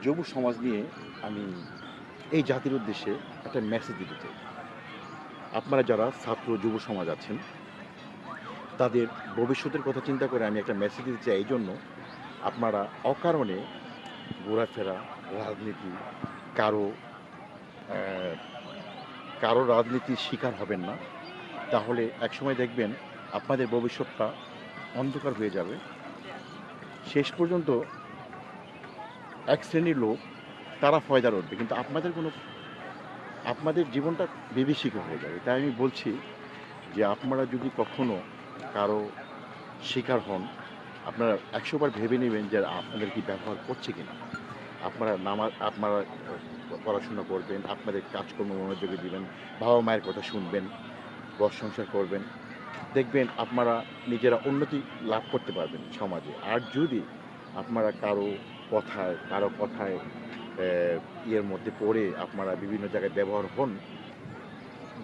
যুব সমাজ নিয়ে আমি এই জাতির উদ্দেশ্যে একটা মেসেজ দিতে চাই। আপনারা যারা ছাত্র যুব সমাজ আছেন, তাদের ভবিষ্যতের কথা চিন্তা করে আমি একটা মেসেজ দিতে চাই এইজন্য, আপনারা অকারণে ঘোরাফেরা, রাজনীতি, কারো অ্যা কারো রাজনীতির শিকার হবেন না। তাহলে একসময় দেখবেন আপনাদের ভবিষ্যৎটা অন্ধকার হয়ে যাবে। শেষ পর্যন্ত এক শ্রেণীর লোক তারা ফয়দা উঠবে। কিন্তু আপনাদের জীবনটা বিভীষিকা হয়ে যাবে। তাই আমি বলছি যে আপনারা যদি কখনো কারো শিকার হন, আপনারা ১০০ বার ভেবে নেবেন যে আপনাদের কি ব্যবহার করছে কিনা। আপনারা পড়াশোনা করবেন, আপনাদের কাজকর্মে মনোযোগী দিবেন, বাবা-মায়ের কথা শুনবেন, ঘর সংসার করবেন। দেখবেন আপনারা নিজেরা উন্নতি লাভ করতে পারবেন সমাজে। আর যদি আপনারা কারো কথায় ইয়ের মধ্যে পড়ে আপনারা বিভিন্ন জায়গায় ব্যবহার হন,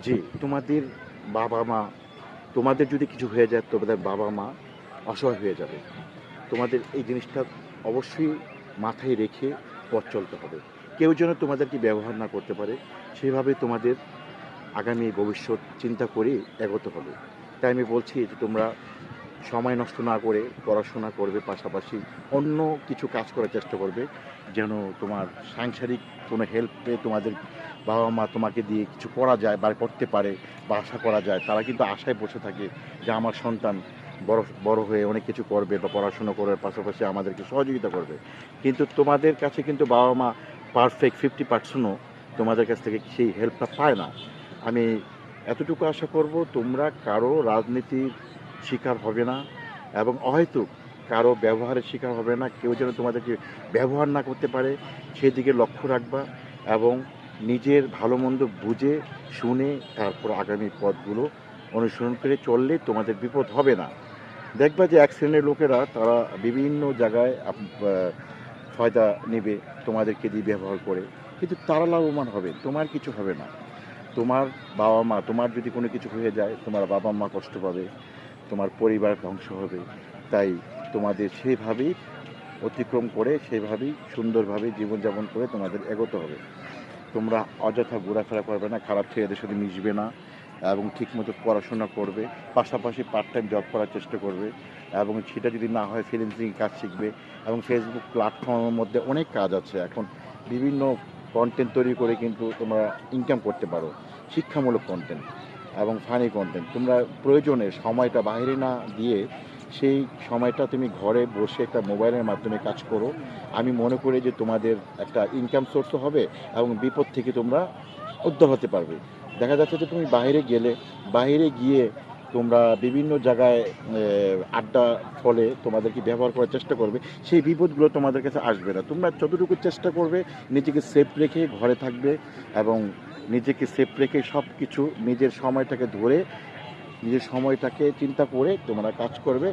যে বাবা-মা তোমাদের যদি কিছু হয়ে যায় তোমাদের বাবা-মা অসহায় হয়ে যাবে। তোমাদের এই জিনিসটা অবশ্যই মাথায় রেখে পথ চলতে হবে। কেউ যেন তোমাদেরকে ব্যবহার না করতে পারে, সেভাবে তোমাদের আগামী ভবিষ্যৎ চিন্তা করে এগোতে হবে। তাই আমি বলছি যে তোমরা সময় নষ্ট না করে পড়াশোনা করবে, পাশাপাশি অন্য কিছু কাজ করার চেষ্টা করবে, যেন তোমার সাংসারিক কোনো হেল্প পেয়ে তোমাদের বাবা-মা তোমাকে দিয়ে কিছু করা যায় বা করতে পারে বা আশা করা যায়। তারা কিন্তু আশায় বসে থাকে যে আমার সন্তান বড় হয়ে অনেক কিছু করবে বা পড়াশোনা করার পাশাপাশি আমাদেরকে সহযোগিতা করবে। কিন্তু তোমাদের কাছে কিন্তু বাবা-মা পারফেক্ট 50% তোমাদের কাছ থেকে সেই হেল্পটা পায় না। আমি এতটুকু আশা করব তোমরা কারো রাজনীতির শিকার হবে না এবং অহেতুক কারো ব্যবহারের শিকার হবে না। কেউ যেন তোমাদেরকে ব্যবহার না করতে পারে সেদিকে লক্ষ্য রাখবা এবং নিজের ভালো মন্দ বুঝে শুনে তারপর আগামী পথগুলো অনুসরণ করে চললে তোমাদের বিপদ হবে না। দেখবা যে এক শ্রেণীর লোকেরা তারা বিভিন্ন জায়গায় ফায়দা নেবে তোমাদেরকে দিয়ে ব্যবহার করে, কিন্তু তারা লাভবান হবে, তোমার কিছু হবে না। তোমার বাবা-মা তোমার যদি কোনো কিছু হয়ে যায় তোমার বাবা-মা কষ্ট পাবে, তোমার পরিবার ধ্বংস হবে। তাই তোমাদের সেভাবেই অতিক্রম করে সেভাবেই সুন্দরভাবে জীবনযাপন করে তোমাদের এগোতে হবে। তোমরা অযথা ঘোরাফেরা করবে না, খারাপ ছেলেদের সাথে মিশবে না এবং ঠিকমতো পড়াশোনা করবে, পাশাপাশি পার্ট টাইম জব করার চেষ্টা করবে এবং সেটা যদি না হয় ফ্রিল্যান্সিং কাজ শিখবে এবং ফেসবুক প্ল্যাটফর্মের মধ্যে অনেক কাজ আছে এখন, বিভিন্ন কন্টেন্ট তৈরি করে কিন্তু তোমরা ইনকাম করতে পারো, শিক্ষামূলক কন্টেন্ট এবং ফানি কন্টেন্ট। তোমরা প্রয়োজনে সময়টা বাইরে না দিয়ে সেই সময়টা তুমি ঘরে বসে একটা মোবাইলের মাধ্যমে কাজ করো। আমি মনে করি যে তোমাদের একটা ইনকাম সোর্সও হবে এবং বিপদ থেকে তোমরা উদ্ধার হতে পারবে। দেখা যাচ্ছে যে তুমি বাইরে গিয়ে তোমরা বিভিন্ন জায়গায় আড্ডা ফলে তোমাদেরকে ব্যবহার করার চেষ্টা করবে, সেই বিপদগুলো তোমাদের কাছে আসবে না। তোমরা যতটুকু চেষ্টা করবে নিজেকে সেফ রেখে ঘরে থাকবে এবং নিজেকে সেফ রেখে সব কিছু নিজের সময়টাকে চিন্তা করে তোমরা কাজ করবে।